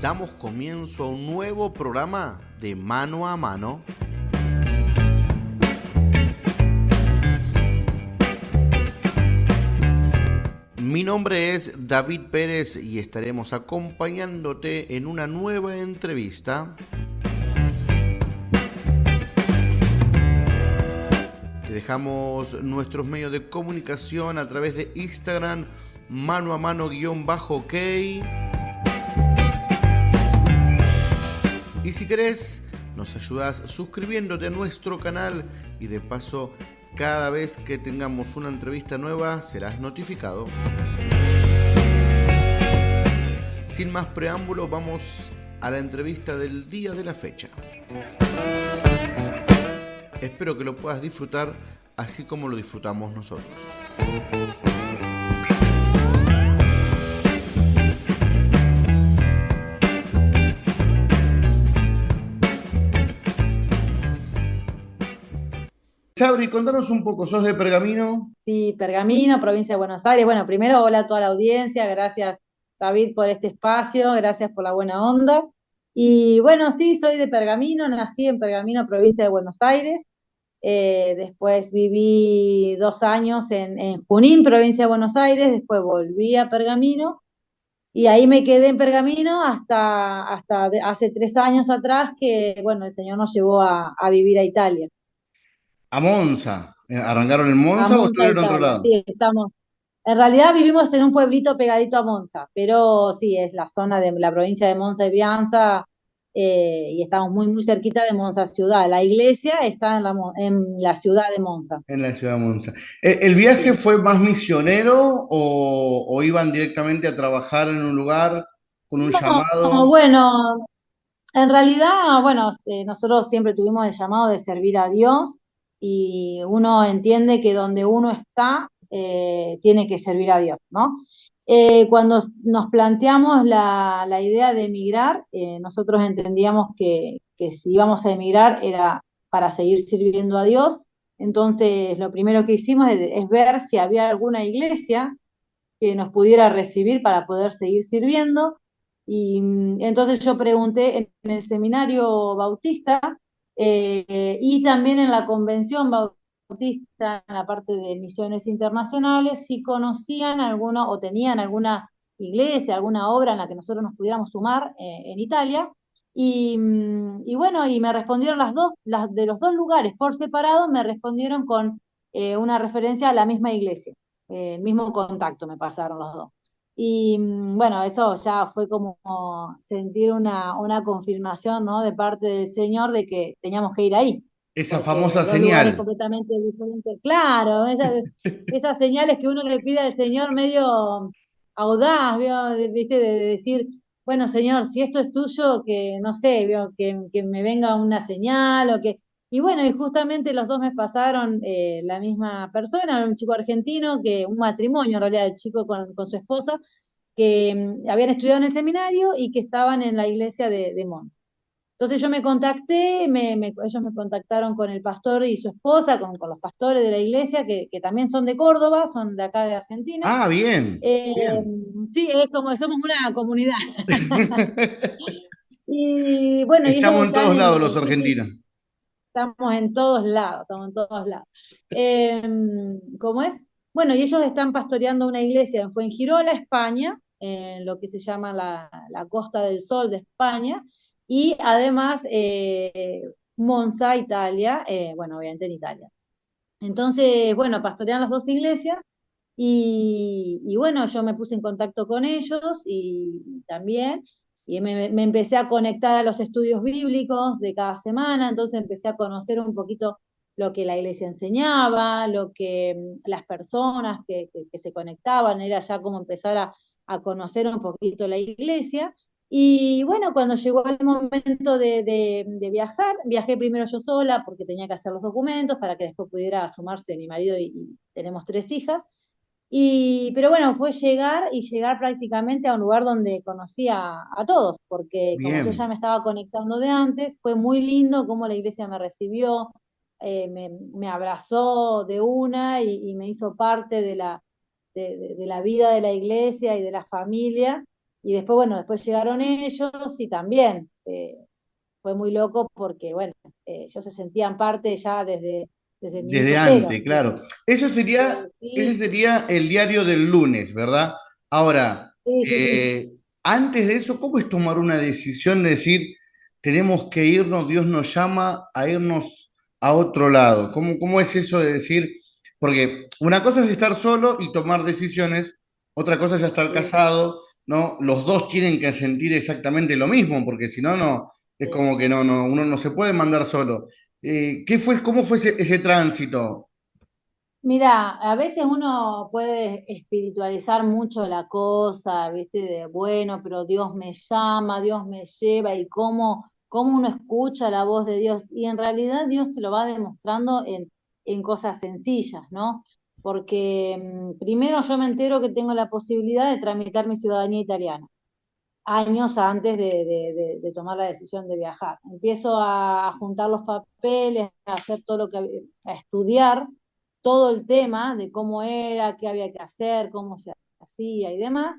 damos comienzo a un nuevo programa de Mano a Mano. Mi nombre es David Pérez y estaremos acompañándote en una nueva entrevista. Te dejamos nuestros medios de comunicación a través de Instagram, mano a mano_ok. Y si querés, nos ayudás suscribiéndote a nuestro canal y de paso, cada vez que tengamos una entrevista nueva, serás notificado. Sin más preámbulos, vamos a la entrevista del día de la fecha. Espero que lo puedas disfrutar así como lo disfrutamos nosotros. Sabri, contanos un poco, ¿sos de Pergamino? Sí, Pergamino, provincia de Buenos Aires. Bueno, primero, hola a toda la audiencia, gracias David por este espacio, gracias por la buena onda. Y bueno, sí, soy de Pergamino, nací en Pergamino, provincia de Buenos Aires. Después viví 2 años en Junín, provincia de Buenos Aires, después volví a Pergamino y ahí me quedé en Pergamino hasta hace 3 años atrás que, bueno, el Señor nos llevó a vivir a Italia, A Monza. ¿Arrancaron en a Monza o Monza, estuvieron en otro Italia. lado? Sí, estamos. En realidad vivimos en un pueblito pegadito a Monza, pero sí, es la zona de la provincia de Monza y Brianza, y estamos muy, muy cerquita de Monza ciudad. La iglesia está en la ciudad de Monza. En la ciudad de Monza. ¿El viaje Sí. fue más misionero o iban directamente a trabajar en un lugar con un No, llamado? bueno, en realidad, bueno, nosotros siempre tuvimos el llamado de servir a Dios y uno entiende que donde uno está, tiene que servir a Dios, ¿no? Cuando nos planteamos la idea de emigrar, nosotros entendíamos que si íbamos a emigrar era para seguir sirviendo a Dios. Entonces, lo primero que hicimos es ver si había alguna iglesia que nos pudiera recibir para poder seguir sirviendo. Y entonces yo pregunté en el seminario bautista, y también en la convención bautista, en la parte de misiones internacionales, si conocían alguna o tenían alguna iglesia, alguna obra en la que nosotros nos pudiéramos sumar en Italia. Y bueno, y me respondieron de los dos lugares por separado, me respondieron con una referencia a la misma iglesia, el mismo contacto me pasaron los dos. Y bueno, eso ya fue como sentir una confirmación, ¿no? De parte del Señor de que teníamos que ir ahí, Esa porque famosa dos lugares señal. completamente diferentes. Claro, esas señales que uno le pide al Señor medio audaz, ¿vio? ¿Viste? De decir, bueno, Señor, si esto es tuyo, que no sé, ¿vio? Que me venga una señal o que... Y bueno, y justamente los dos me pasaron la misma persona, un chico argentino, un matrimonio en realidad, el chico con su esposa, que habían estudiado en el seminario y que estaban en la iglesia de Mons. Entonces yo me contacté, ellos me contactaron con el pastor y su esposa, con los pastores de la iglesia, que también son de Córdoba, son de acá de Argentina. Ah, bien, Eh, bien. sí, es como somos una comunidad. Y bueno, y ellos Estamos en están todos lados en los el argentinos. estamos en todos lados, estamos en todos lados. Eh, ¿Cómo es? Bueno, y ellos están pastoreando una iglesia en Fuengirola, España, en lo que se llama la Costa del Sol de España, y además Monza, Italia, bueno, obviamente en Italia. Entonces, bueno, pastorean las dos iglesias y bueno, yo me puse en contacto con ellos y también, y me empecé a conectar a los estudios bíblicos de cada semana, entonces empecé a conocer un poquito lo que la iglesia enseñaba, lo que las personas que se conectaban, era ya como empezar a conocer un poquito la iglesia. Y bueno, cuando llegó el momento de viajar, viajé primero yo sola porque tenía que hacer los documentos para que después pudiera sumarse mi marido y tenemos 3 hijas. Pero bueno, fue llegar y llegar prácticamente a un lugar donde conocí a todos, porque como yo ya Bien. me estaba conectando de antes, fue muy lindo cómo la iglesia me recibió, me abrazó de una y me hizo parte de la vida de la iglesia y de la familia. Y después, bueno, después llegaron ellos y también fue muy loco porque, bueno, ellos se sentían parte ya desde el Desde minuto cero, antes, ¿viste? claro. Ese Sí, sería el diario del lunes, ¿verdad? Ahora, sí, sí, sí. antes de eso, ¿cómo es tomar una decisión de decir, tenemos que irnos, Dios nos llama a irnos a otro lado? ¿Cómo es eso de decir? Porque una cosa es estar solo y tomar decisiones, otra cosa es ya estar Sí, casado, ¿no? Los dos tienen que sentir exactamente lo mismo, porque si no, no, es sí. como que no, uno no se puede mandar solo. ¿Cómo fue ese tránsito? Mira, a veces uno puede espiritualizar mucho la cosa, ¿viste? De bueno, pero Dios me llama, Dios me lleva, y cómo uno escucha la voz de Dios. Y en realidad Dios te lo va demostrando en cosas sencillas, ¿no? Porque primero yo me entero que tengo la posibilidad de tramitar mi ciudadanía italiana, años antes de tomar la decisión de viajar. Empiezo a juntar los papeles, a hacer todo a estudiar todo el tema de cómo era, qué había que hacer, cómo se hacía y demás.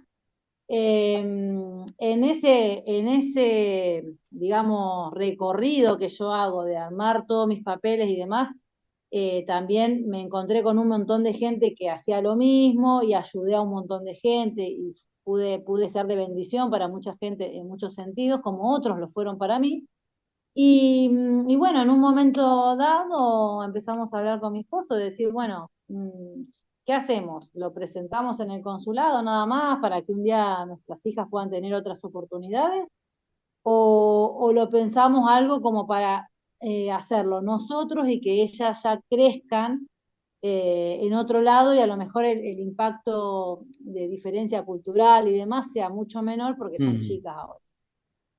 Digamos, recorrido que yo hago de armar todos mis papeles y demás, también me encontré con un montón de gente que hacía lo mismo y ayudé a un montón de gente y pude ser de bendición para mucha gente en muchos sentidos, como otros lo fueron para mí. Y bueno, en un momento dado empezamos a hablar con mi esposo, de decir, bueno, ¿qué hacemos? ¿Lo presentamos en el consulado nada más para que un día nuestras hijas puedan tener otras oportunidades? ¿O lo pensamos algo como para hacerlo nosotros y que ellas ya crezcan en otro lado y a lo mejor el impacto de diferencia cultural y demás sea mucho menor porque son Mm, chicas ahora?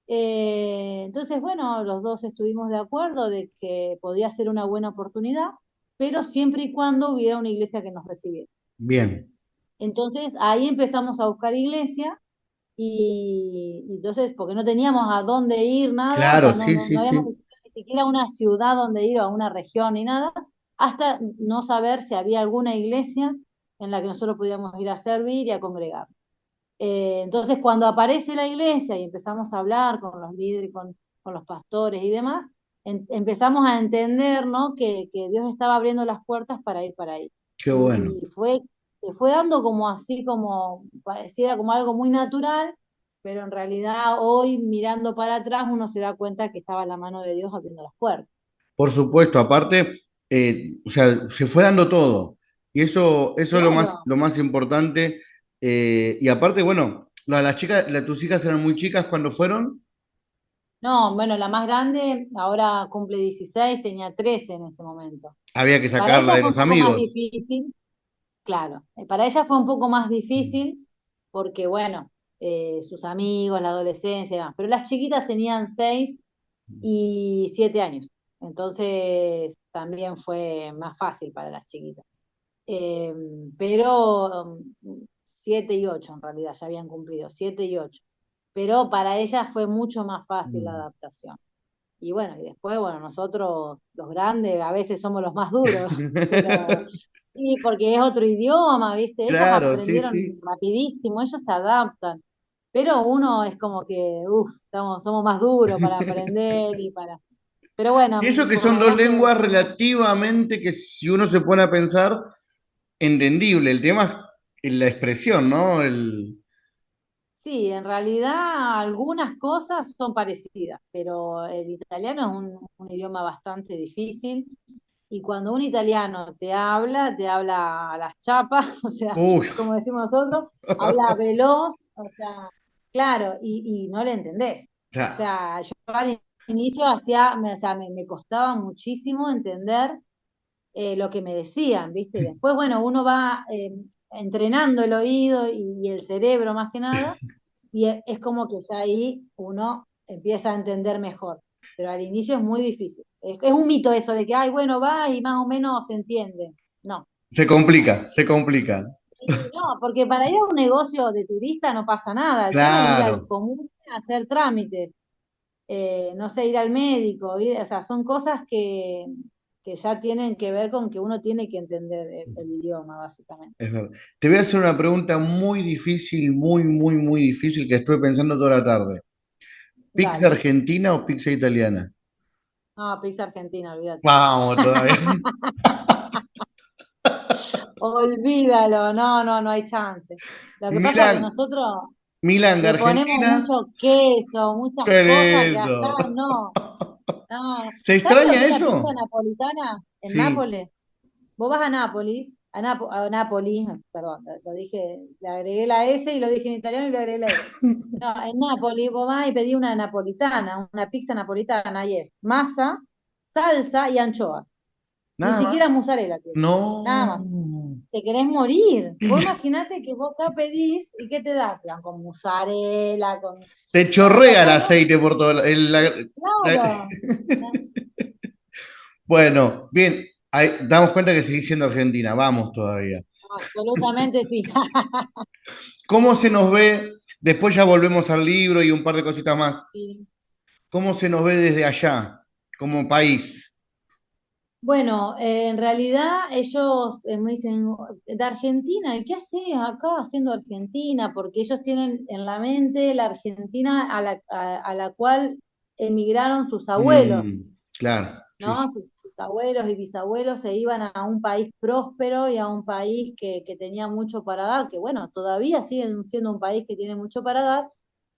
Entonces, bueno, los dos estuvimos de acuerdo de que podía ser una buena oportunidad, pero siempre y cuando hubiera una iglesia que nos recibiera. bien, Entonces, ahí empezamos a buscar iglesia y entonces, porque no teníamos a dónde ir, nada, o claro, sea, sí, sí, no habíamos sí. ni siquiera una ciudad donde ir o a una región ni nada, hasta no saber si había alguna iglesia en la que nosotros podíamos ir a servir y a congregar. Entonces, cuando aparece la iglesia y empezamos a hablar con los líderes, con los pastores y demás, empezamos a entender, ¿no? Que Dios estaba abriendo las puertas para ir para ahí. Qué bueno. Y se fue dando como así, como pareciera como algo muy natural, pero en realidad hoy mirando para atrás uno se da cuenta que estaba la mano de Dios abriendo las puertas. Por supuesto, aparte, o sea, se fue dando todo. Y eso es Claro. lo más importante. Y aparte, bueno, las chicas, tus hijas eran muy chicas cuando fueron, No, bueno, la más grande ahora cumple 16, tenía 13 en ese momento. había que Para sacarla ella de fue un los poco más amigos. difícil. Claro, para ella fue un poco más Mm. difícil porque, bueno, sus amigos, la adolescencia y demás, pero las chiquitas tenían 6 y 7 años, entonces también fue más fácil para las chiquitas. Eh, pero 7 y 8 en realidad ya habían cumplido, 7 y 8, pero para ellas fue mucho más fácil la Mm. adaptación. Y bueno, y después, bueno, nosotros los grandes a veces somos los más duros, pero sí, porque es otro idioma, ¿viste? Ellas Claro, sí, sí. aprendieron rapidísimo, ellos se adaptan, pero uno es como que, uff, somos más duros para aprender y para... Pero Y bueno, eso que por son la dos gracia del lenguas Señor. relativamente que si uno se pone a pensar, entendible. El tema es la expresión, ¿no? Sí, en realidad algunas cosas son parecidas, pero el italiano es un idioma bastante difícil. Y cuando un italiano te habla a las chapas, o sea, Uy, como decimos nosotros, habla veloz, o sea, claro, y no le entendés. O claro. sea, yo al inicio hacía, o sea, me costaba muchísimo entender lo que me decían, ¿viste? Después, bueno, uno va entrenando el oído y el cerebro más que nada, y es como que ya ahí uno empieza a entender mejor. Pero al inicio es muy difícil. Es un mito eso de que, ay, bueno, va y más o menos se entiende. No, Se no. complica, se complica. Y no, porque para ir a un negocio de turista no pasa nada. El tema es ir al Claro. común a hacer trámites, no sé, ir al médico, o sea, son cosas que ya tienen que ver con que uno tiene que entender el idioma, básicamente. Es verdad. Te voy a hacer una pregunta muy difícil, muy, muy, muy difícil que estuve pensando toda la tarde. ¿Pizza Dale. argentina o pizza italiana? No, pizza argentina, olvídate. Vamos todavía. Olvídalo, no, no, no hay chance. Lo que pasa es que Milán, nosotros Milán, le ponemos Argentina. mucho queso, muchas ¡Qué cosas que lindo! acá no. No. ¿Se ¿Sabes lo extraña que es la pizza eso? napolitana en Sí. Nápoles? Vos vas a Nápoles, a Nápoles, perdón, lo dije, le agregué la S y lo dije en italiano y le agregué la S. No, en Nápoles vos vas y pedí una napolitana, una pizza napolitana, y es masa, salsa y anchoas. Ni Nada más. siquiera mozzarella tiene, nada más. No. Te querés morir. Vos imaginate que vos acá pedís y ¿qué te da? Te dan con mozzarella, con... Te No, y chorrea el acá no. aceite por todo. La- Claro. No, Bueno, bien. Damos cuenta que seguís siendo Argentina. Vamos todavía. absolutamente sí. ¿Cómo se nos ve? Después ya volvemos al libro y un par de cositas más. Sí. ¿Cómo se nos ve desde allá, como país? Bueno, en realidad ellos me dicen, de Argentina, ¿y qué haces acá haciendo Argentina? Porque ellos tienen en la mente la Argentina a la cual emigraron sus abuelos. Claro, sí, sí. ¿No? Sus abuelos y bisabuelos se iban a un país próspero y a un país que tenía mucho para dar, que bueno, todavía siguen siendo un país que tiene mucho para dar,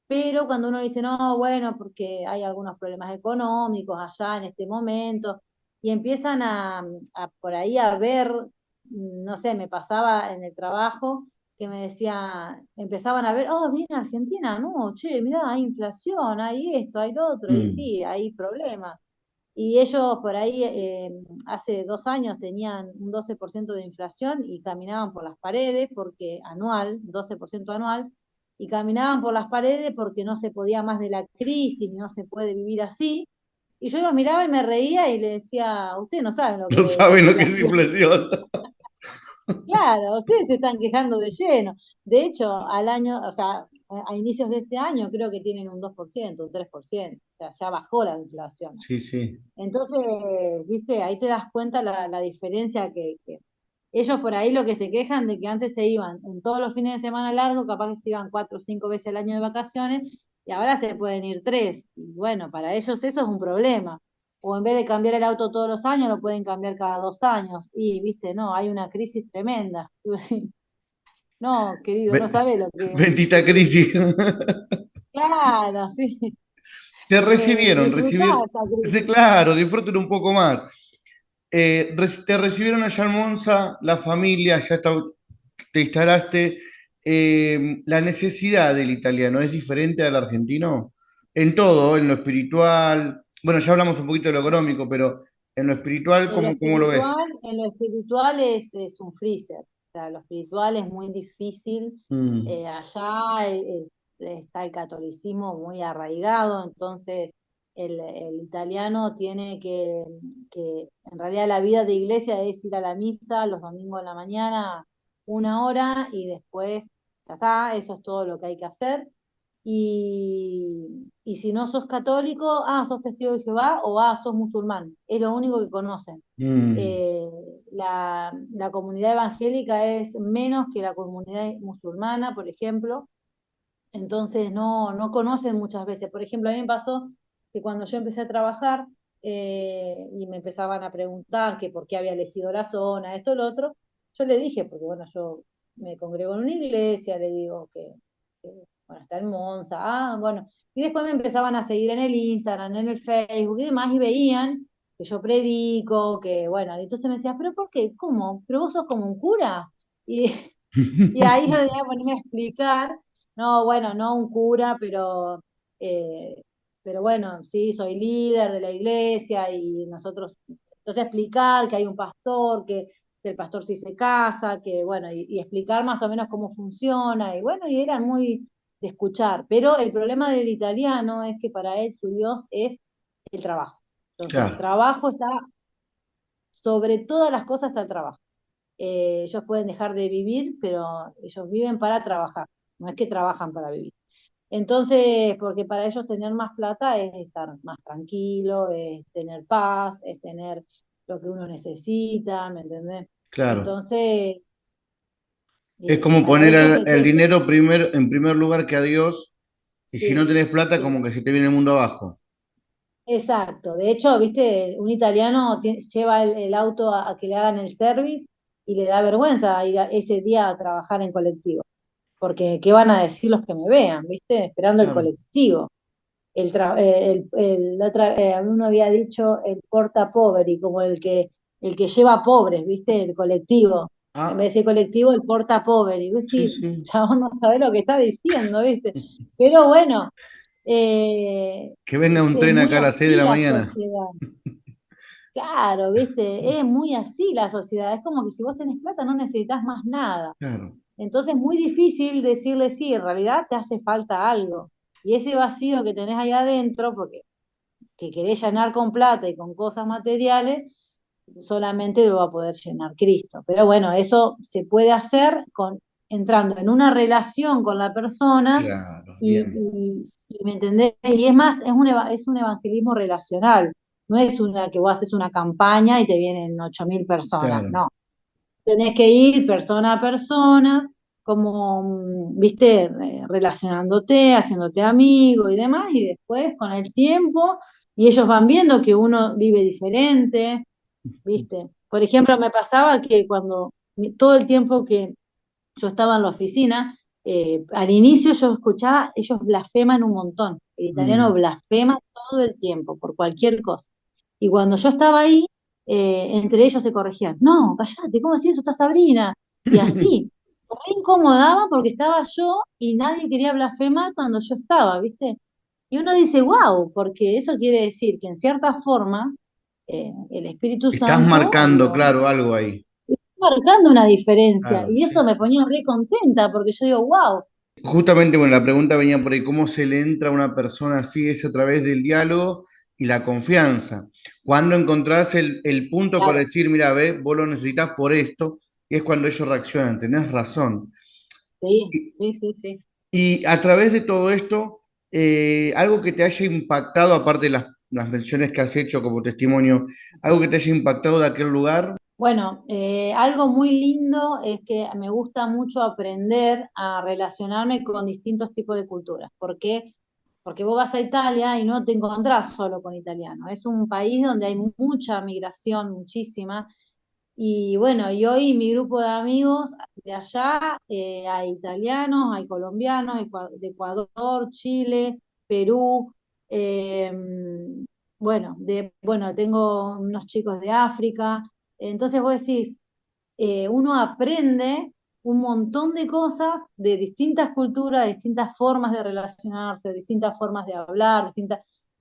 pero cuando uno dice, no, bueno, porque hay algunos problemas económicos allá en este momento, y empiezan a por ahí a ver, no sé, me pasaba en el trabajo que me decía, empezaban a ver, oh, viene Argentina, no, che, mirá, hay inflación, hay esto, hay lo otro, y Mm. sí, hay problemas. Y ellos por ahí hace 2 años tenían un 12% de inflación y caminaban por las paredes porque anual, 12% anual, y caminaban por las paredes porque no se podía más de la crisis, no se puede vivir así. Y yo los miraba y me reía y le decía, ustedes no saben lo No que es saben lo que es inflación. inflación. Claro, ustedes se están quejando de lleno. De hecho, al año, o sea, a inicios de este año creo que tienen un 2%, un 3%, o sea, ya bajó la inflación. Sí, sí. Entonces, viste, ahí te das cuenta la diferencia que ellos por ahí lo que se quejan de que antes se iban en todos los fines de semana largos, capaz que se iban 4 o 5 veces al año de vacaciones, y ahora se pueden ir 3. Y bueno, para ellos eso es un problema. O en vez de cambiar el auto todos los años, lo pueden cambiar cada 2 años. Y, viste, no, hay una crisis tremenda. Y vos decís, no, querido, no Be- sabes lo que... Bendita crisis. Claro, sí. Te recibieron, Disfrutá esa sí, crisis. claro, disfruten un poco más. Te recibieron allá en Monza, la familia, te instalaste. La necesidad del italiano es diferente al argentino en todo, en lo espiritual. Bueno, ya hablamos un poquito de lo económico, pero en lo espiritual, ¿cómo lo ves? En lo espiritual es un freezer. O sea, lo espiritual es muy difícil. Mm, Allá está el catolicismo muy arraigado, entonces el italiano tiene que, en realidad la vida de iglesia es ir a la misa los domingos de la mañana 1 hora y después ya está, eso es todo lo que hay que hacer. Y si no sos católico, sos testigo de Jehová o sos musulmán. Es lo único que conocen. mm, Eh, la comunidad evangélica es menos que la comunidad musulmana, por ejemplo. Entonces no conocen muchas veces. Por ejemplo, a mí me pasó que cuando yo empecé a trabajar y me empezaban a preguntar que por qué había elegido la zona, esto, lo otro, yo le dije, porque bueno, yo me congrego en una iglesia, le digo que, bueno, está en Monza, bueno, y después me empezaban a seguir en el Instagram, en el Facebook y demás, y veían que yo predico, que bueno, y entonces me decía, pero ¿por qué? ¿Cómo? ¿Pero vos sos como un cura? Y, y ahí yo debía ponerme a explicar, no, bueno, no un cura, eh, pero bueno, sí, soy líder de la iglesia y nosotros, entonces explicar que hay un pastor, que el pastor sí se casa, que bueno, y explicar más o menos cómo funciona, y bueno, y eran muy de escuchar, pero el problema del italiano es que para él su Dios es el trabajo. Entonces, el claro, trabajo está, sobre todas las cosas está el trabajo. Ellos pueden dejar de vivir, pero ellos viven para trabajar, no es que trabajan para vivir. Entonces, porque para ellos tener más plata es estar más tranquilo, es tener paz, es tener lo que uno necesita, ¿me entendés? claro. Entonces, Es como para poner eso el dinero en primer lugar que a Dios, y si no sí, tenés plata, sí, como que se te viene el mundo abajo. exacto. De hecho, viste, un italiano lleva el auto a que le hagan el service y le da vergüenza ir ese día a trabajar en colectivo, porque ¿qué van a decir los que me vean, viste? Esperando el Claro. colectivo. Uno había dicho el porta poveri, como el que lleva pobres, ¿viste? El colectivo. En vez Ah, de decir colectivo, el porta poveri. Y vos sí, decís, sí. chabón, no sabe lo que está diciendo, ¿viste? Pero bueno, Que venga un es tren muy acá a las 6 de así la la mañana. sociedad. Claro, ¿viste? Es muy así la sociedad. Es como que si vos tenés plata no necesitas más nada. Claro. Entonces es muy difícil decirle sí, en realidad te hace falta algo. Y ese vacío que tenés ahí adentro, porque que querés llenar con plata y con cosas materiales, solamente lo va a poder llenar Cristo. Pero bueno, eso se puede hacer entrando en una relación con la persona Claro, bien. y ¿me entendés? Y es más, es un evangelismo relacional. No es una que vos haces una campaña y te vienen 8.000 personas, Claro. no. Tenés que ir persona a persona, como, viste, relacionándote, haciéndote amigo y demás, y después con el tiempo, y ellos van viendo que uno vive diferente, viste. Por ejemplo, me pasaba que todo el tiempo que yo estaba en la oficina, al inicio yo escuchaba, ellos blasfeman un montón, el italiano Mm. blasfema todo el tiempo, por cualquier cosa. Y cuando yo estaba ahí, entre ellos se corregían, no, callate, ¿cómo así eso está Sabrina? Y así, me incomodaba porque estaba yo y nadie quería blasfemar cuando yo estaba, ¿viste? Y uno dice, wow, porque eso quiere decir que en cierta forma el Espíritu Estás Santo marcando, claro, algo ahí. marcando una diferencia. Claro, Y sí, eso me sí. ponía re contenta porque yo digo, wow, Justamente, bueno, la pregunta venía por ahí, ¿cómo se le entra a una persona así? Es a través del diálogo y la confianza. Cuando encontrás el punto para claro, decir, mira, ve, vos lo necesitas por esto, y es cuando ellos reaccionan, tenés razón. sí, Y, sí, sí, sí. y a través de todo esto, algo que te haya impactado, aparte de las menciones que has hecho como testimonio, algo que te haya impactado de aquel lugar. Bueno, algo muy lindo es que me gusta mucho aprender a relacionarme con distintos tipos de culturas. ¿Por qué? Porque vos vas a Italia y no te encontrás solo con italiano. Es un país donde hay mucha migración, muchísima. Y bueno, y hoy mi grupo de amigos de allá, hay italianos, hay colombianos, de Ecuador, Chile, Perú, eh, bueno, tengo unos chicos de África. Entonces vos decís, uno aprende un montón de cosas de distintas culturas, de distintas formas de relacionarse, de distintas formas de hablar,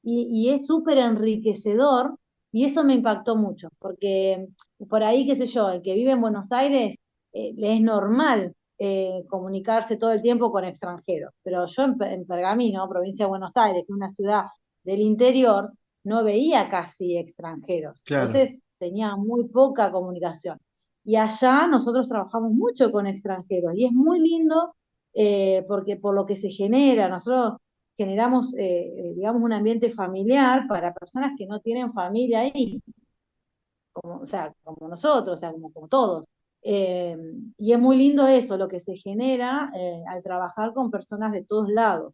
y es súper enriquecedor y eso me impactó mucho, porque por ahí, qué sé yo, el que vive en Buenos Aires, le es normal comunicarse todo el tiempo con extranjeros, pero yo en Pergamino, provincia de Buenos Aires, que es una ciudad del interior, no veía casi extranjeros, Claro, entonces tenía muy poca comunicación. Y allá nosotros trabajamos mucho con extranjeros y es muy lindo, porque por lo que se genera, nosotros generamos, digamos, un ambiente familiar para personas que no tienen familia ahí, como, o sea, como nosotros, o sea, como todos. Eh, y es muy lindo eso, lo que se genera al trabajar con personas de todos lados.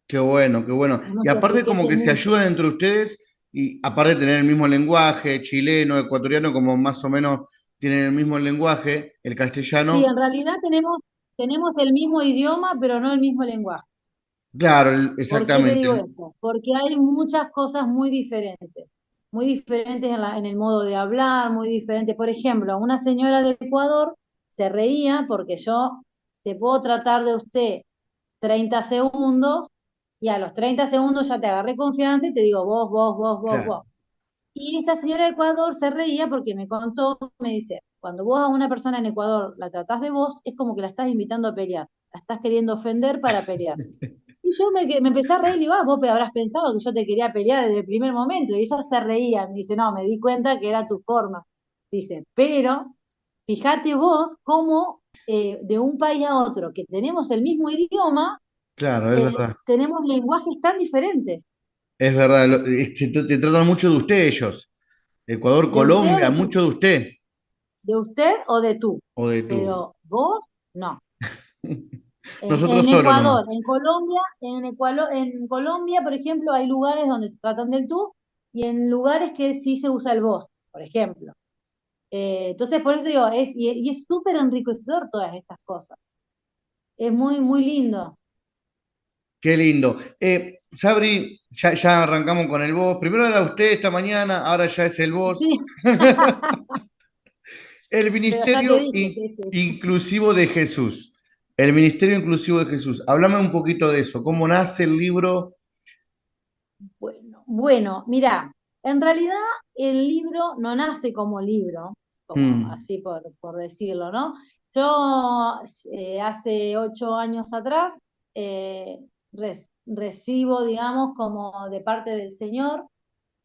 qué bueno, qué bueno. Uno Y se aparte como enriquece que se mucho. ayudan entre ustedes, y aparte de tener el mismo lenguaje, chileno, ecuatoriano, como más o menos tienen el mismo lenguaje, el Sí, castellano, en realidad tenemos el mismo idioma, pero no el mismo lenguaje. claro, ¿Por qué te exactamente. digo esto? Porque hay muchas cosas muy diferentes en el modo de hablar, muy diferentes. Por ejemplo, una señora de Ecuador se reía porque yo te puedo tratar de usted 30 segundos y a los 30 segundos ya te agarré confianza y te digo vos, vos, vos, vos, Claro. vos. Y esta señora de Ecuador se reía porque me contó, me dice, cuando vos a una persona en Ecuador la tratás de vos, es como que la estás invitando a pelear, la estás queriendo ofender para pelear. Y yo me empecé a reír y digo, vos habrás pensado que yo te quería pelear desde el primer momento. Y ella se reía, me dice, no, me di cuenta que era tu forma. Dice, pero fíjate vos cómo, de un país a otro, que tenemos el mismo idioma, Claro, es verdad. tenemos lenguajes tan diferentes. Es verdad, te tratan mucho de usted ellos. Ecuador, De usted o Colombia, de tú, mucho de usted de usted o de tú, o de tú. pero vos no. Nosotros En solo nomás. Ecuador, en Colombia, por ejemplo, hay lugares donde se tratan del tú y en lugares que sí se usa el vos, por ejemplo. Entonces, por eso digo, y es súper enriquecedor todas estas cosas. Es muy, muy lindo. Qué lindo. Sabri, ya arrancamos con el vos. Primero era usted esta mañana, ahora ya es el vos. Sí, El pero ya te Ministerio dije, sí, sí. Inclusivo de Jesús. El Ministerio Inclusivo de Jesús. Háblame un poquito de eso. ¿Cómo nace el libro? Bueno, mira, en realidad el libro no nace como libro, como Mm, así por decirlo, ¿no? Yo hace 8 años atrás eh, recibo, digamos, como de parte del Señor,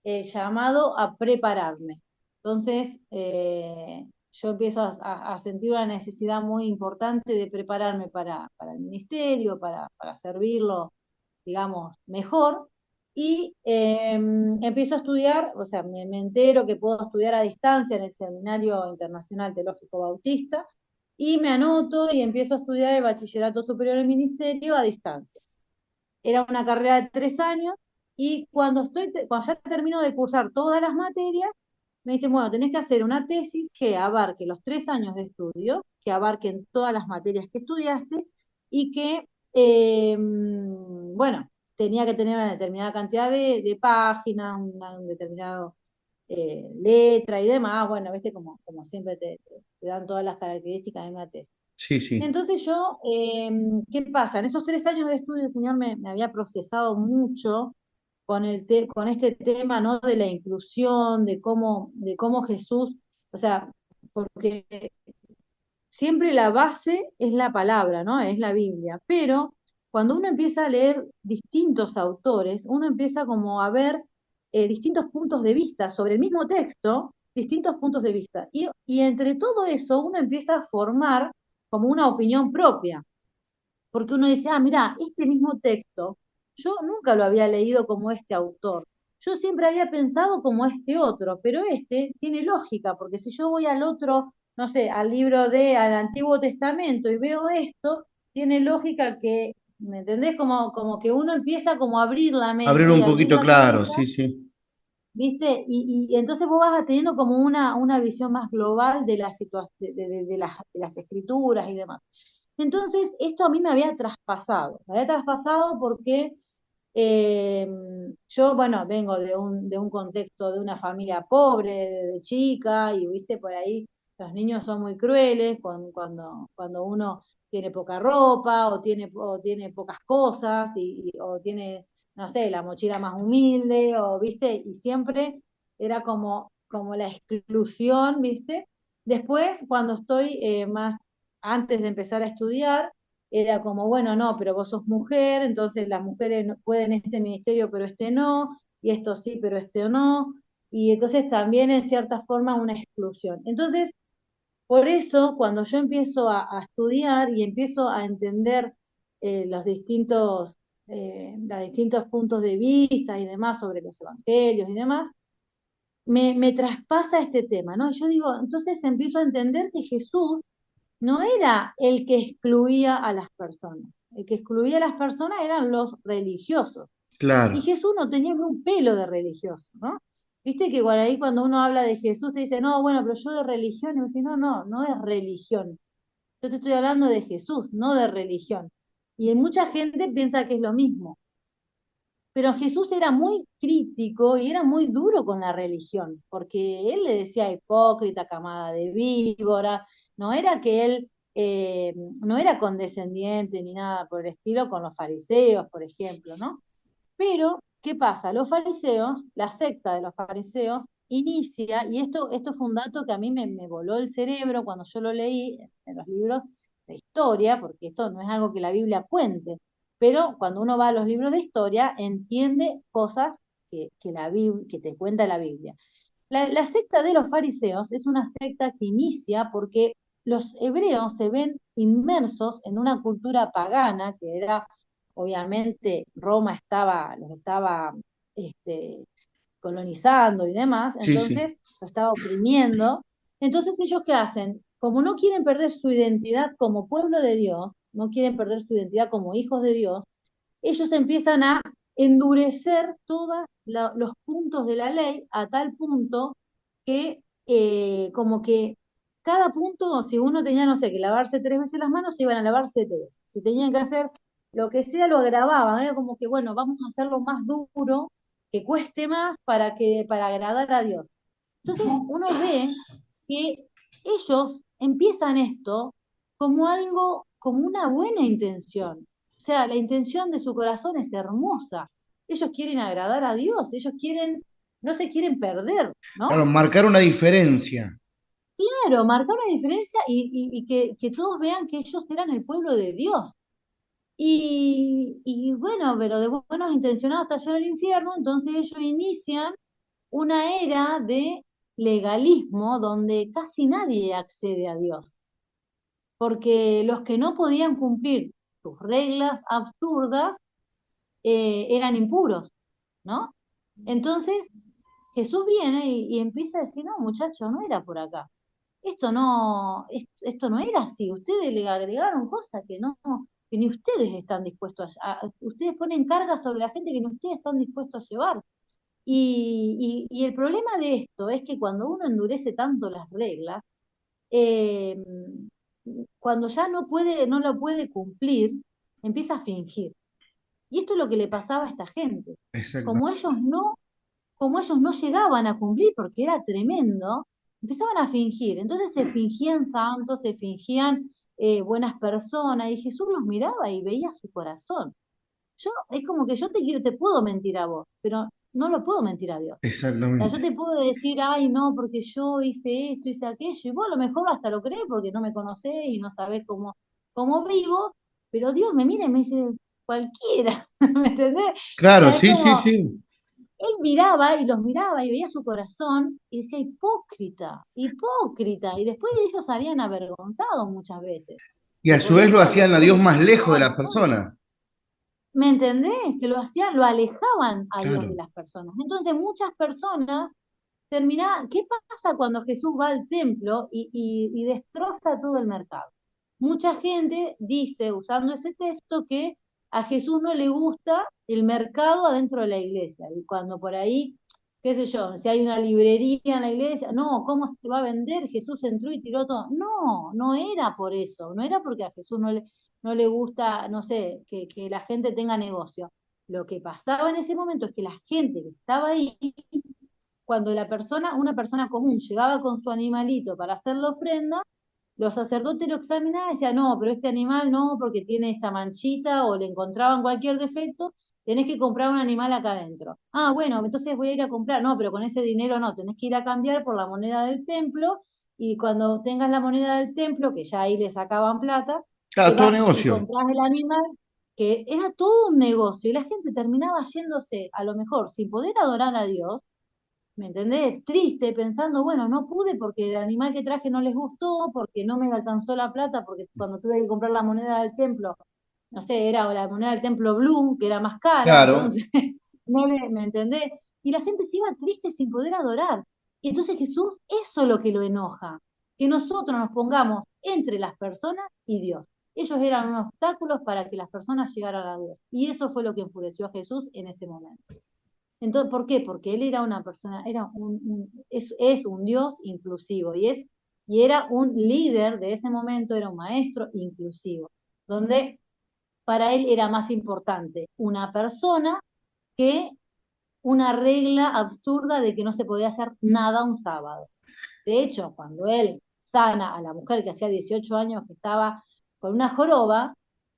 el llamado a prepararme. Entonces, yo empiezo a sentir una necesidad muy importante de prepararme para el ministerio, para servirlo, digamos, mejor. Y empiezo a estudiar, o sea, me entero que puedo estudiar a distancia en el Seminario Internacional Teológico Bautista, y me anoto y empiezo a estudiar el Bachillerato Superior en Ministerio a distancia. Era una carrera de 3 años, y cuando ya termino de cursar todas las materias, me dicen, bueno, tenés que hacer una tesis que abarque los 3 años de estudio, que abarquen todas las materias que estudiaste, y que, bueno, tenía que tener una determinada cantidad de páginas, un determinado letra y demás, bueno, viste, como siempre te dan todas las características en una tesis. sí, sí. Entonces yo, ¿qué pasa? En esos 3 años de estudio el Señor me había procesado mucho con este tema, ¿no? De la inclusión, de cómo Jesús, o sea, porque siempre la base es la palabra, ¿no? Es la Biblia, pero cuando uno empieza a leer distintos autores, uno empieza como a ver distintos puntos de vista sobre el mismo texto, distintos puntos de vista. Y entre todo eso uno empieza a formar como una opinión propia, porque uno dice, ah, mira, este mismo texto, yo nunca lo había leído como este autor. Yo siempre había pensado como este otro, pero este tiene lógica, porque si yo voy al otro, no sé, al Antiguo Testamento y veo esto, tiene lógica que, ¿me entendés? Como que uno empieza como a abrir la Abrir mente y un abrir poquito la claro, cabeza, sí, sí. ¿viste? Y entonces vos vas teniendo como una visión más global de de las escrituras y demás. Entonces, esto a mí me había traspasado porque eh, yo, bueno, vengo de un contexto de una familia pobre de chica, y viste, por ahí los niños son muy crueles cuando uno tiene poca ropa o tiene pocas cosas o tiene, no sé, la mochila más humilde, o viste, y siempre era como la exclusión, viste. Después, cuando estoy más antes de empezar a estudiar, era como, bueno, no, pero vos sos mujer, entonces las mujeres no pueden este ministerio, pero este no, y esto sí, pero este no, y entonces también en cierta forma una exclusión. Entonces, por eso, cuando yo empiezo a estudiar y empiezo a entender los distintos puntos de vista y demás sobre los evangelios y demás, me traspasa este tema, ¿no? Y yo digo, entonces empiezo a entender que Jesús no era el que excluía a las personas. El que excluía a las personas eran los religiosos. Y Claro. Jesús no tenía ni un pelo de religioso, ¿no? Viste que por ahí cuando uno habla de Jesús te dice, no, bueno, pero yo de religión, y me dice, no, no, no es religión. Yo te estoy hablando de Jesús, no de religión. Y mucha gente piensa que es lo mismo. Pero Jesús era muy crítico y era muy duro con la religión, porque él le decía hipócrita, camada de víbora, no era que él no era condescendiente ni nada por el estilo con los fariseos, por ejemplo, ¿no? Pero, ¿qué pasa? Los fariseos, la secta de los fariseos, inicia, y esto fue un dato que a mí me voló el cerebro cuando yo lo leí en los libros de historia, porque esto no es algo que la Biblia cuente, pero cuando uno va a los libros de historia, entiende cosas que te cuenta la Biblia. La secta de los fariseos es una secta que inicia porque los hebreos se ven inmersos en una cultura pagana, que era, obviamente, Roma los estaba este, colonizando y demás, Sí, sí. entonces lo estaba oprimiendo. Entonces ellos ¿qué hacen? Como no quieren perder su identidad como pueblo de Dios, no quieren perder su identidad como hijos de Dios, ellos empiezan a endurecer todos los puntos de la ley a tal punto que como que cada punto, si uno tenía, no sé, que lavarse 3 veces las manos, se iban a lavar 7 veces. Si tenían que hacer lo que sea, lo agravaban. Era como que, bueno, vamos a hacerlo más duro, que cueste más para agradar a Dios. Entonces uno ve que ellos empiezan esto como algo, como una buena intención. O sea, la intención de su corazón es hermosa. Ellos quieren agradar a Dios, ellos quieren, no se quieren perder, Claro, ¿no? marcar una diferencia. Claro, marcar una diferencia y que todos vean que ellos eran el pueblo de Dios. Y bueno, pero de buenos intencionados está lleno el infierno, entonces ellos inician una era de legalismo donde casi nadie accede a Dios, porque los que no podían cumplir sus reglas absurdas eran impuros, ¿no? Entonces Jesús viene y empieza a decir, no, muchachos, no era por acá. Esto no era así. Ustedes le agregaron cosas que no, que ni ustedes están dispuestos ustedes ponen cargas sobre la gente que ni ustedes están dispuestos a llevar. Y el problema de esto es que cuando uno endurece tanto las reglas, eh, cuando ya no puede, no lo puede cumplir, empieza a fingir. Y esto es lo que le pasaba a esta gente. Exacto. Como ellos no, como ellos no llegaban a cumplir porque era tremendo, empezaban a fingir. Entonces se fingían santos, se fingían buenas personas, y Jesús los miraba y veía su corazón. Es como que yo te puedo mentir a vos, pero no lo puedo mentir a Dios. O sea, yo Exactamente. te puedo decir, ay, no, porque yo hice esto, hice aquello, y vos a lo mejor hasta lo crees porque no me conocés y no sabés cómo vivo, pero Dios me mira y me dice, cualquiera, ¿me entendés? O Claro, sea, es sí, sí, como, sí. él miraba y los miraba y veía su corazón y decía, hipócrita, hipócrita, y después ellos salían avergonzados muchas veces, Y a que su por vez lo eso los hacían a Dios jueces más lejos de juzgaban la a todos. persona. ¿Me entendés? Que lo hacían, lo alejaban a Dios de Claro. las personas. Entonces muchas personas terminaban, ¿qué pasa cuando Jesús va al templo y destroza todo el mercado? Mucha gente dice, usando ese texto, que a Jesús no le gusta el mercado adentro de la iglesia. Y cuando por ahí, qué sé yo, si hay una librería en la iglesia, no, ¿cómo se va a vender? Jesús entró y tiró todo. No, no era por eso, no era porque a Jesús no le gusta, no sé, que la gente tenga negocio. Lo que pasaba en ese momento es que la gente que estaba ahí, cuando una persona común llegaba con su animalito para hacer la ofrenda, los sacerdotes lo examinaban y decían, no, pero este animal no, porque tiene esta manchita o le encontraban cualquier defecto, tenés que comprar un animal acá adentro. Ah, bueno, entonces voy a ir a comprar. No, pero con ese dinero no, tenés que ir a cambiar por la moneda del templo y cuando tengas la moneda del templo, que ya ahí le sacaban plata, te Claro, todo vas y negocio. compras el animal, que era todo un negocio y la gente terminaba yéndose, a lo mejor, sin poder adorar a Dios, ¿me entendés? Triste, pensando, bueno, no pude porque el animal que traje no les gustó, porque no me alcanzó la plata, porque cuando tuve que comprar la moneda del templo, no sé, era la moneda del templo Bloom, que era más cara, Claro. entonces, ¿me entendés? Y la gente se iba triste sin poder adorar. Y entonces Jesús, eso es lo que lo enoja, que nosotros nos pongamos entre las personas y Dios. Ellos eran unos obstáculos para que las personas llegaran a Dios. Y eso fue lo que enfureció a Jesús en ese momento. Entonces, ¿por qué? Porque él era una persona, es un Dios inclusivo y era un líder de ese momento, era un maestro inclusivo, donde para él era más importante una persona que una regla absurda de que no se podía hacer nada un sábado. De hecho, cuando él sana a la mujer que hacía 18 años que estaba con una joroba,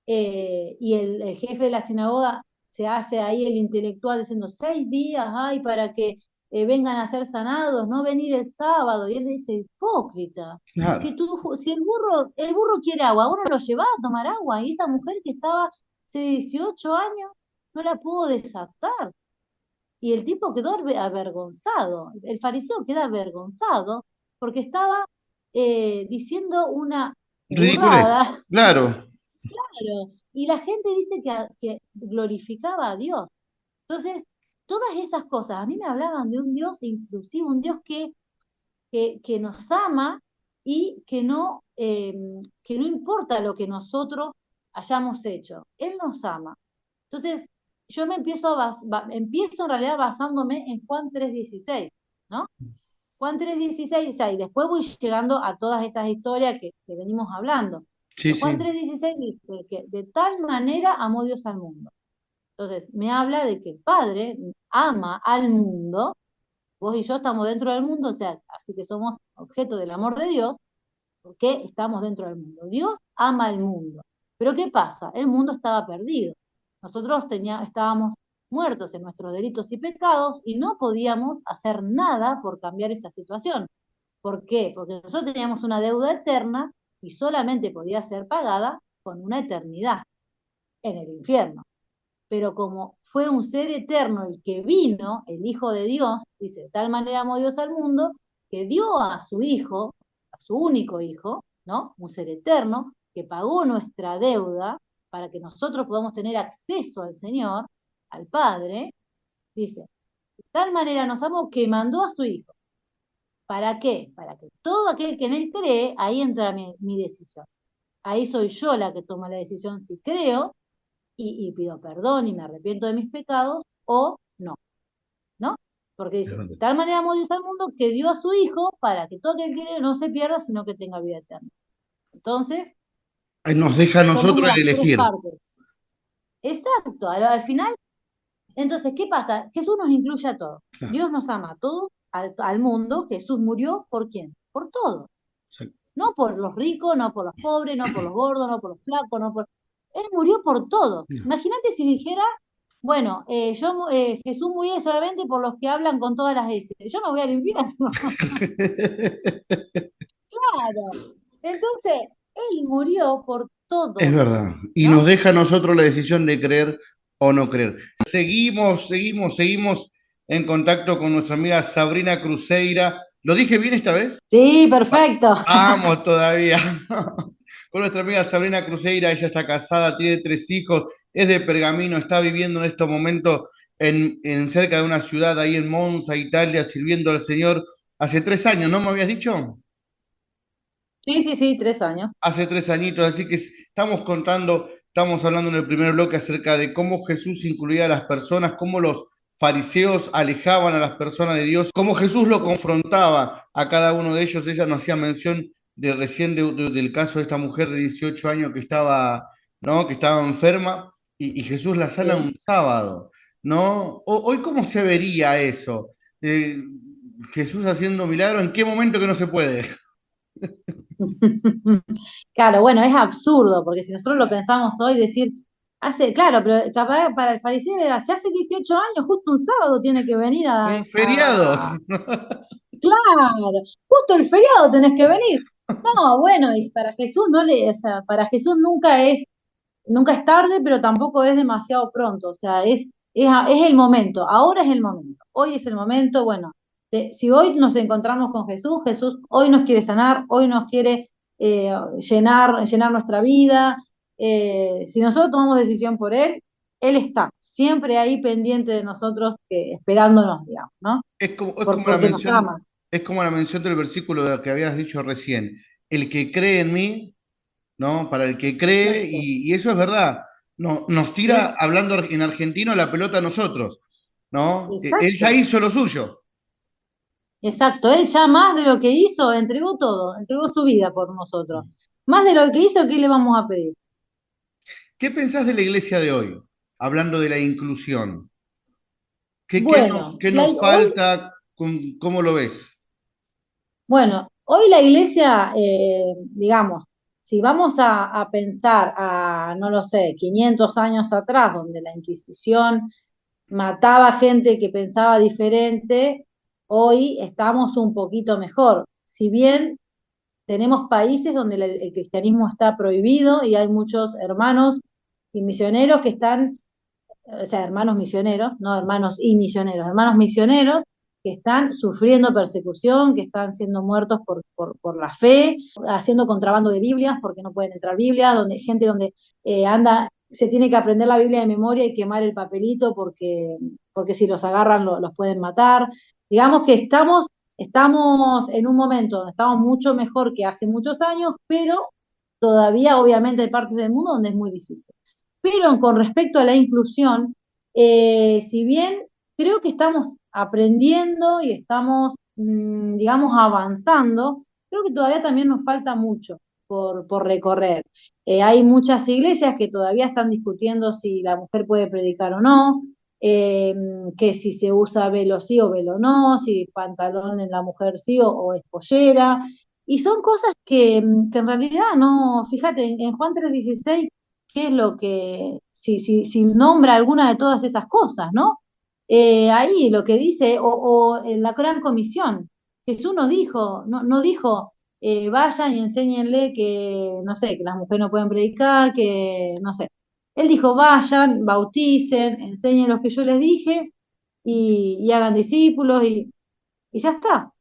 y el jefe de la sinagoga se hace ahí el intelectual diciendo 6 días hay para que vengan a ser sanados, no venir el sábado. Y él le dice, hipócrita, Claro. si el burro quiere agua, vos no lo llevás a tomar agua. Y esta mujer que estaba hace 18 años no la pudo desatar. Y el tipo quedó avergonzado, el fariseo queda avergonzado porque estaba diciendo una Ridiculez. burrada, Claro. claro, y la gente dice que glorificaba a Dios. Entonces, todas esas cosas, a mí me hablaban de un Dios inclusivo, un Dios que nos ama y que no importa lo que nosotros hayamos hecho, Él nos ama. Entonces, yo me empiezo en realidad basándome en Juan 3:16, ¿no? Juan 3:16, o sea, y después voy llegando a todas estas historias que venimos hablando. Sí, Pero Juan sí. 3:16 dice que de tal manera amó Dios al mundo. Entonces, me habla de que el Padre ama al mundo, vos y yo estamos dentro del mundo, o sea, así que somos objeto del amor de Dios, porque estamos dentro del mundo. Dios ama al mundo. Pero ¿qué pasa? El mundo estaba perdido. Nosotros estábamos muertos en nuestros delitos y pecados y no podíamos hacer nada por cambiar esa situación. ¿Por qué? Porque nosotros teníamos una deuda eterna y solamente podía ser pagada con una eternidad en el infierno. Pero como fue un ser eterno el que vino, el Hijo de Dios, dice, de tal manera amó Dios al mundo, que dio a su Hijo, a su único Hijo, ¿no? Un ser eterno, que pagó nuestra deuda para que nosotros podamos tener acceso al Señor, al Padre, dice, de tal manera nos amó que mandó a su Hijo. ¿Para qué? Para que todo aquel que en Él cree, ahí entra mi decisión. Ahí soy yo la que toma la decisión si creo y pido perdón y me arrepiento de mis pecados o no, ¿no? Porque Es dice, verdad. de tal manera amó Dios al mundo que dio a su Hijo para que todo aquel que cree no se pierda, sino que tenga vida eterna. Entonces, Ahí nos deja a son como nosotros las el tres elegir. partes. Exacto, al final, entonces, ¿qué pasa? Jesús nos incluye a todos. Claro, Dios nos ama a todos, al mundo. Jesús murió ¿por quién? Por todos. exacto. No por los ricos, no por los pobres, no por los gordos, no por los flacos, no por... Él murió por todo. Imagínate si dijera, bueno, Jesús murió solamente por los que hablan con todas las S. Yo me voy al infierno. Claro. Entonces, Él murió por Es todos, verdad. Y nos ¿no? deja a nosotros la decisión de creer o no creer. Seguimos en contacto con nuestra amiga Sabrina Cruzeira. ¿Lo dije bien esta vez? Sí, perfecto. Vamos todavía. Con nuestra amiga Sabrina Cruzeira, ella está casada, tiene 3 hijos, es de Pergamino, está viviendo en estos momentos en cerca de una ciudad ahí en Monza, Italia, sirviendo al Señor hace 3 años, ¿no me habías dicho? Sí, sí, sí, 3 años. Hace 3 añitos, así que estamos hablando en el primer bloque acerca de cómo Jesús incluía a las personas, cómo los fariseos alejaban a las personas de Dios, cómo Jesús lo confrontaba a cada uno de ellos. Ella nos hacía mención del caso de esta mujer de 18 años que estaba, ¿no? Que estaba enferma y Jesús la sana Sí. un sábado, ¿no? Hoy, ¿cómo se vería eso? Jesús haciendo milagros, ¿en qué momento que no se puede? Claro, bueno, es absurdo, porque si nosotros lo pensamos hoy, decir, claro, pero capaz para el fariseo era, si hace 18 años, justo un sábado tiene que venir Un feriado. claro, justo el feriado tenés que venir. No, bueno, y para Jesús o sea, para Jesús nunca es tarde, pero tampoco es demasiado pronto, o sea, es el momento, ahora es el momento, hoy es el momento, bueno, si hoy nos encontramos con Jesús, Jesús hoy nos quiere sanar, hoy nos quiere llenar nuestra vida, si nosotros tomamos decisión por Él está siempre ahí pendiente de nosotros, esperándonos, digamos, ¿no? Porque nos ama. Es como la mención del versículo que habías dicho recién. El que cree en mí, ¿no? Para el que cree, Exacto, y eso es verdad. No, nos tira, es hablando en argentino, la pelota a nosotros, ¿no? Él ya exacto. hizo lo suyo. Exacto, él ya más de lo que hizo, entregó todo, entregó su vida por nosotros. Más de lo que hizo, ¿qué le vamos a pedir? ¿Qué pensás de la iglesia de hoy? Hablando de la inclusión. Bueno, Qué nos falta? ¿Cómo lo ves? hoy la iglesia, digamos, si vamos a pensar no lo sé, 500 años atrás, donde la Inquisición mataba gente que pensaba diferente, hoy estamos un poquito mejor. Si bien tenemos países donde el cristianismo está prohibido y hay muchos hermanos y misioneros que están, o sea, hermanos misioneros, no hermanos y misioneros, hermanos misioneros que están sufriendo persecución, que están siendo muertos por la fe, haciendo contrabando de Biblias porque no pueden entrar Biblias, donde gente donde anda se tiene que aprender la Biblia de memoria y quemar el papelito porque si los agarran los pueden matar. Digamos que estamos en un momento donde estamos mucho mejor que hace muchos años, pero todavía obviamente hay partes del mundo donde es muy difícil. Pero con respecto a la inclusión, si bien creo que estamos aprendiendo y estamos, digamos, avanzando, creo que todavía también nos falta mucho por recorrer. Hay muchas iglesias que todavía están discutiendo si la mujer puede predicar o no, eh, que si se usa velo sí o velo no, si pantalón en la mujer sí o es pollera. Y son cosas que en realidad no, fíjate, en Juan 3:16, ¿qué es lo que, si nombra alguna de todas esas cosas, ¿no? Ahí lo que dice, o en la Gran Comisión, Jesús nos dijo, no dijo, vayan y enséñenle que, no sé, que las mujeres no pueden predicar, que, no sé. Él dijo, vayan, bauticen, enseñen lo que yo les dije y hagan discípulos y ya está.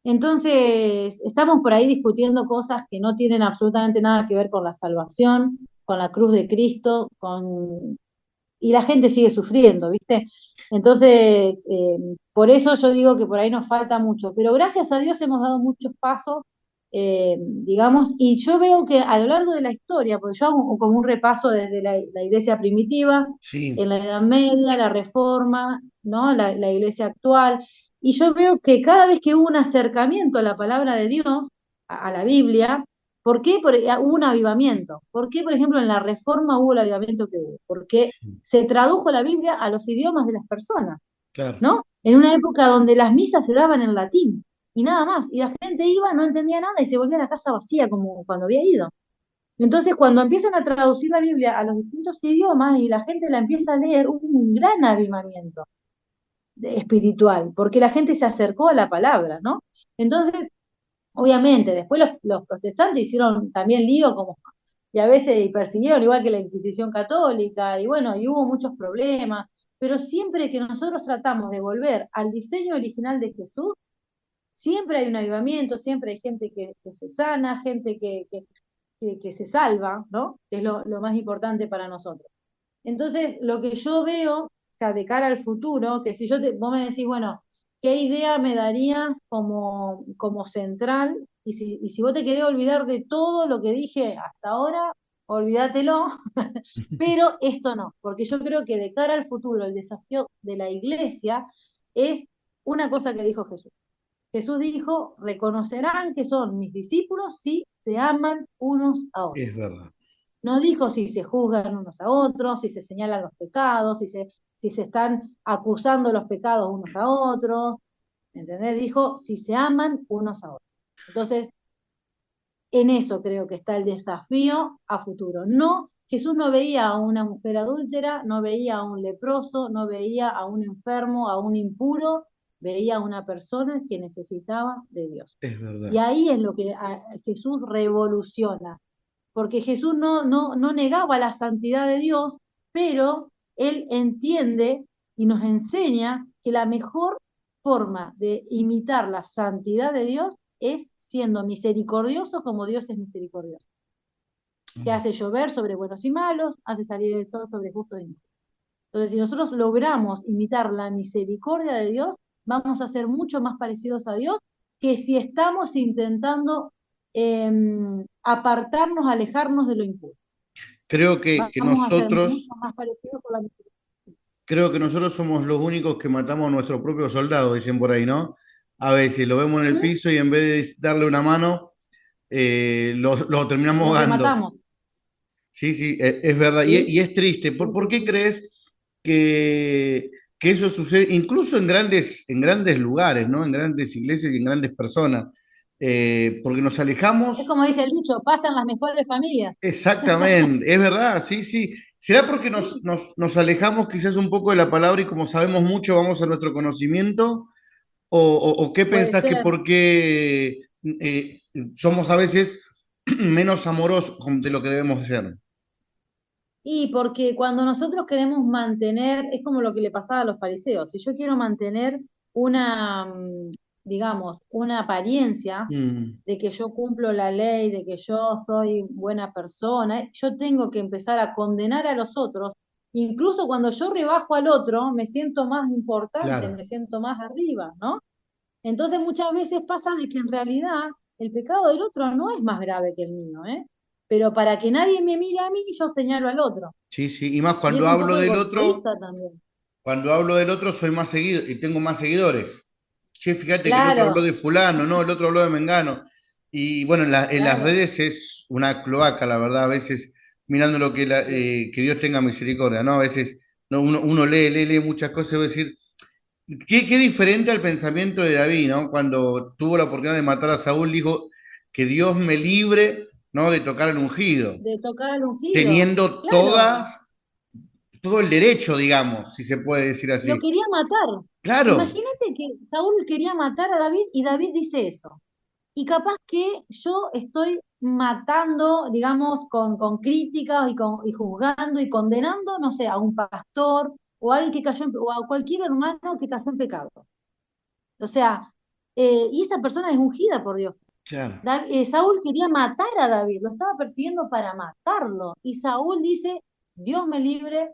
Entonces, estamos por ahí discutiendo cosas que no tienen absolutamente nada que ver con la salvación, con la cruz de Cristo, y la gente sigue sufriendo, ¿viste? Entonces, por eso yo digo que por ahí nos falta mucho, pero gracias a Dios hemos dado muchos pasos, digamos, y yo veo que a lo largo de la historia, porque yo hago como un repaso desde la iglesia primitiva, en Sí, la Edad Media, la Reforma, ¿no? La iglesia actual, y yo veo que cada vez que hubo un acercamiento a la palabra de Dios, a la Biblia, ¿por qué hubo un avivamiento? ¿Por qué, por ejemplo, en la Reforma hubo el avivamiento que hubo? Porque sí, se tradujo la Biblia a los idiomas de las personas, claro. ¿no? En una época donde las misas se daban en latín y nada más, y la gente iba, no entendía nada y se volvía a la casa vacía como cuando había ido. Entonces, cuando empiezan a traducir la Biblia a los distintos idiomas y la gente la empieza a leer, hubo un gran avivamiento espiritual, porque la gente se acercó a la palabra, ¿no? Entonces, obviamente, después los protestantes hicieron también lío como, y a veces y persiguieron igual que la Inquisición católica, y bueno, y hubo muchos problemas, pero siempre que nosotros tratamos de volver al diseño original de Jesús, siempre hay un avivamiento, siempre hay gente que se sana, gente que se salva, ¿no? Que es lo más importante para nosotros. Entonces, lo que yo veo, o sea, de cara al futuro, que si vos me decís, bueno, ¿qué idea me darías como central? Y si vos te querés olvidar de todo lo que dije hasta ahora, olvídatelo, pero esto no, porque yo creo que de cara al futuro, el desafío de la iglesia es una cosa que dijo Jesús. Jesús dijo, reconocerán que son mis discípulos si se aman unos a otros. Es verdad. No dijo si se juzgan unos a otros, si se señalan los pecados, si se están acusando los pecados unos a otros, ¿entendés? Dijo si se aman unos a otros. Entonces, en eso creo que está el desafío a futuro. No, Jesús no veía a una mujer adúltera, no veía a un leproso, no veía a un enfermo, a un impuro, veía a una persona que necesitaba de Dios. Es Y verdad. ahí es lo que Jesús revoluciona, porque Jesús no negaba la santidad de Dios, pero él entiende y nos enseña que la mejor forma de imitar la santidad de Dios es siendo misericordioso como Dios es misericordioso, que hace llover sobre buenos y malos, hace salir el sol sobre justos y injustos. Entonces, si nosotros logramos imitar la misericordia de Dios, vamos a ser mucho más parecidos a Dios que si estamos intentando eh, apartarnos, alejarnos de lo impuro. Creo que Vamos a ser nosotros, mucho más parecidos con la misericordia. creo que nosotros somos los únicos que matamos a nuestro propio soldado, dicen por ahí, ¿no? A veces lo vemos en el ¿Mm? piso y en vez de darle una mano, lo terminamos Lo ahogando. rematamos. Sí, sí, es verdad. ¿Sí? Y es triste. Sí, Por sí, qué sí. crees que eso sucede, incluso en grandes lugares, ¿no? En grandes iglesias y en grandes personas? Porque nos Es alejamos. como dice el dicho, pasan las mejores familias. Exactamente, es verdad, sí, sí. ¿Será porque Sí, nos alejamos quizás un poco de la palabra y como sabemos mucho vamos a nuestro conocimiento? O qué puede pensás que ser. por qué somos a veces menos amorosos de lo que debemos ser? Y porque cuando nosotros queremos mantener, es como lo que le pasaba a los fariseos, si yo quiero mantener una, digamos, una apariencia Mm, de que yo cumplo la ley, de que yo soy buena persona, yo tengo que empezar a condenar a los otros. Incluso cuando yo rebajo al otro, me siento más importante, claro. me siento más arriba, ¿no? Entonces muchas veces pasa de que en realidad el pecado del otro no es más grave que el mío, ¿eh? Pero para que nadie me mire a mí, yo señalo al otro. Sí, sí. Y más Y es cuando un hablo poco del otro, egoísta también. cuando hablo del otro soy más seguido y tengo más seguidores. Che, fíjate que el otro habló Claro, de fulano, no, el otro habló de Mengano. Y bueno, en las claro, redes es una cloaca, la verdad, a veces mirando lo que, sí, que Dios tenga misericordia, ¿no? A veces no, uno lee muchas cosas y va a decir, qué diferente al pensamiento de David, ¿no? Cuando tuvo la oportunidad de matar a Saúl, dijo que Dios me libre, ¿no? De tocar al ungido, de tocar al ungido. teniendo Claro, todo el derecho, digamos, si se puede decir lo así. quería matar. Claro, Imagínate que Saúl quería matar a David y David dice eso. Y capaz que yo estoy matando, digamos, con críticas y juzgando y condenando, no sé, a un pastor o a alguien que cayó o a cualquier hermano que cayó en pecado. O sea, y esa persona es ungida por Dios. claro. Saúl quería matar a David, lo estaba persiguiendo para matarlo. Y Saúl dice, Dios me libre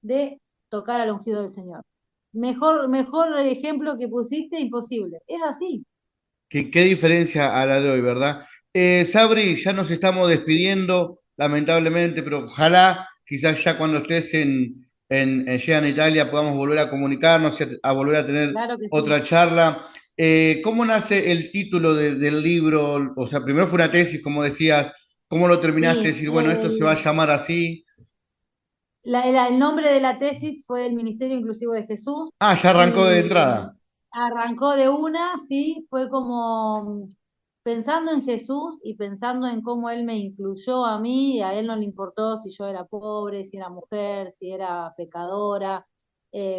de tocar al ungido del Señor. Mejor ejemplo que pusiste, imposible. Es así. Qué diferencia a la de hoy, ¿verdad? Sabri, ya nos estamos despidiendo, lamentablemente, pero ojalá quizás ya cuando estés allá en Italia podamos volver a comunicarnos y a volver a tener Claro que sí. otra charla. ¿Cómo nace el título del libro? O sea, primero fue una tesis, como decías, ¿cómo lo terminaste? Sí, Decir, bueno, esto se va a llamar así. el nombre de la tesis fue el Ministerio Inclusivo de Jesús Ah, ya arrancó de y entrada. arrancó de una, sí, fue como pensando en Jesús y pensando en cómo Él me incluyó a mí, y a Él no le importó si yo era pobre, si era mujer, si era pecadora,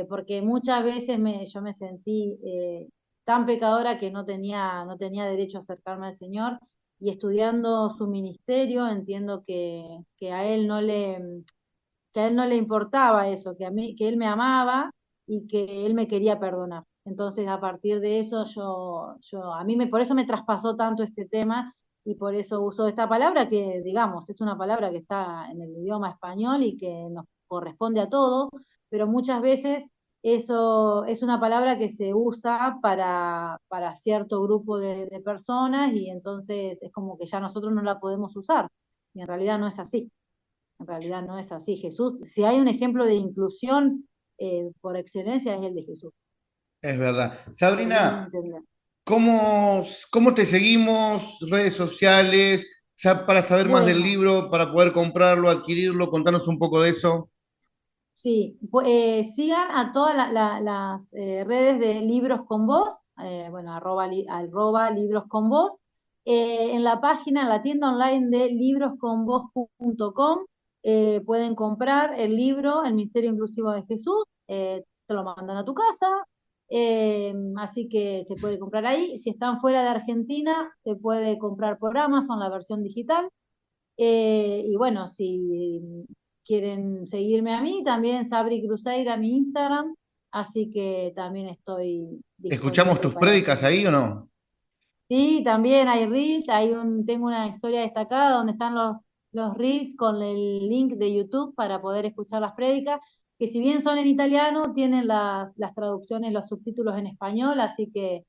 porque muchas veces yo me sentí tan pecadora que no tenía derecho a acercarme al Señor, y estudiando su ministerio entiendo que a él no le importaba eso, que él me amaba y que él me quería perdonar. Entonces, a partir de eso, por eso me traspasó tanto este tema y por eso uso esta palabra que, digamos, es una palabra que está en el idioma español y que nos corresponde a todos, pero muchas veces eso es una palabra que se usa para cierto grupo de personas y entonces es como que ya nosotros no la podemos usar. Y en realidad no es así. En realidad no es así. Jesús, si hay un ejemplo de inclusión por excelencia, es el de Jesús. Es verdad. Deberíamos Sabrina, entender. ¿cómo te seguimos? Redes sociales, ya para saber más del Bueno, libro, para poder comprarlo, adquirirlo, contanos un poco de eso. sí, sigan a todas las redes de Libros con Vos, bueno, arroba Libros con Vos, en la página, en la tienda online de librosconvos.com, pueden comprar el libro El Misterio Inclusivo de Jesús, te lo mandan a tu casa, así que se puede comprar ahí. Si están fuera de Argentina, se puede comprar por Amazon la versión digital. Y bueno, si quieren seguirme a mí, también Sabri Cruzeira, mi Instagram, así que también estoy ¿Escuchamos disponible tus para prédicas que... ahí o no? Sí, también hay Reels, tengo una historia destacada donde están los Reels con el link de YouTube para poder escuchar las prédicas, que si bien son en italiano, tienen las traducciones, los subtítulos en español, así que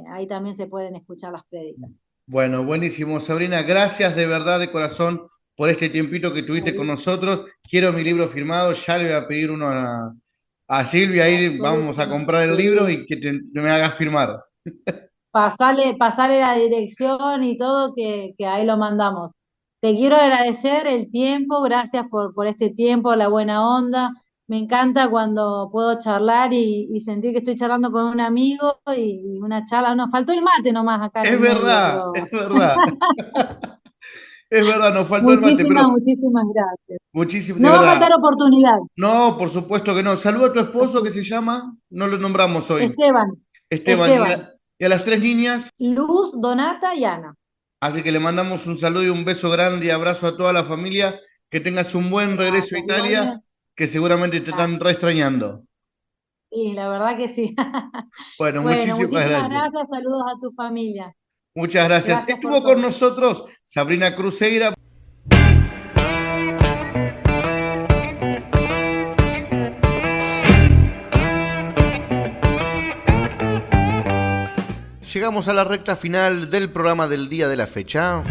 ahí también se pueden escuchar las prédicas. Bueno, buenísimo, Sabrina. Gracias de verdad, de corazón, por este tiempito que tuviste con nosotros. Quiero mi libro firmado, ya le voy a pedir uno a Silvia, ahí vamos a Absolutamente, comprar el libro sí. y que me hagas firmar. Pasale la dirección y todo, que ahí lo mandamos. Te quiero agradecer el tiempo, gracias por este tiempo, la buena onda. Me encanta cuando puedo charlar y sentir que estoy charlando con un amigo y una charla. Nos faltó el mate nomás acá en Es el medio, verdad, pero es verdad. Es verdad, nos faltó el mate, muchísimas, pero muchísimas gracias. muchísimo, de No va a faltar verdad. oportunidad. No, por supuesto que no. Saluda a tu esposo que se llama, no lo nombramos hoy, Esteban, Esteban, Esteban, y a las tres niñas. Luz, Donata y Ana. Así que le mandamos un saludo y un beso grande y abrazo a toda la familia. Que tengas un buen regreso a Gracias, Italia, igualmente. que seguramente te están re extrañando. Sí, la verdad que sí. Bueno, Bueno, muchísimas muchísimas gracias. gracias, saludos a tu familia. Muchas gracias. Gracias por Estuvo con todo. nosotros Sabrina Cruzeira. Llegamos a la recta final del programa del día de la fecha.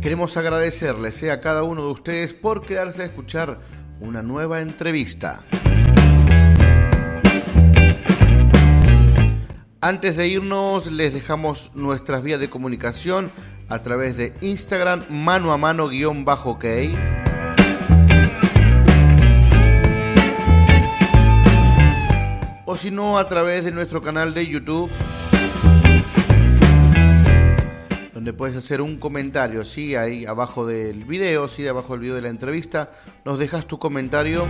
Queremos agradecerles a cada uno de ustedes por quedarse a escuchar una nueva entrevista. Antes de irnos, les dejamos nuestras vías de comunicación a través de Instagram, mano a mano _ok. O si no, a través de nuestro canal de YouTube, donde puedes hacer un comentario, ¿sí? Ahí abajo del video, ¿sí? Abajo del video de la entrevista, nos dejas tu comentario,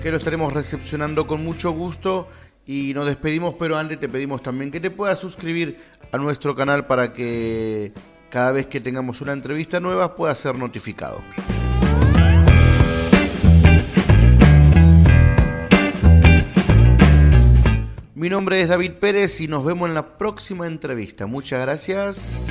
que lo estaremos recepcionando con mucho gusto. Y nos despedimos, pero antes te pedimos también que te puedas suscribir a nuestro canal para que cada vez que tengamos una entrevista nueva puedas ser notificado. Mi nombre es David Pérez y nos vemos en la próxima entrevista. Muchas gracias.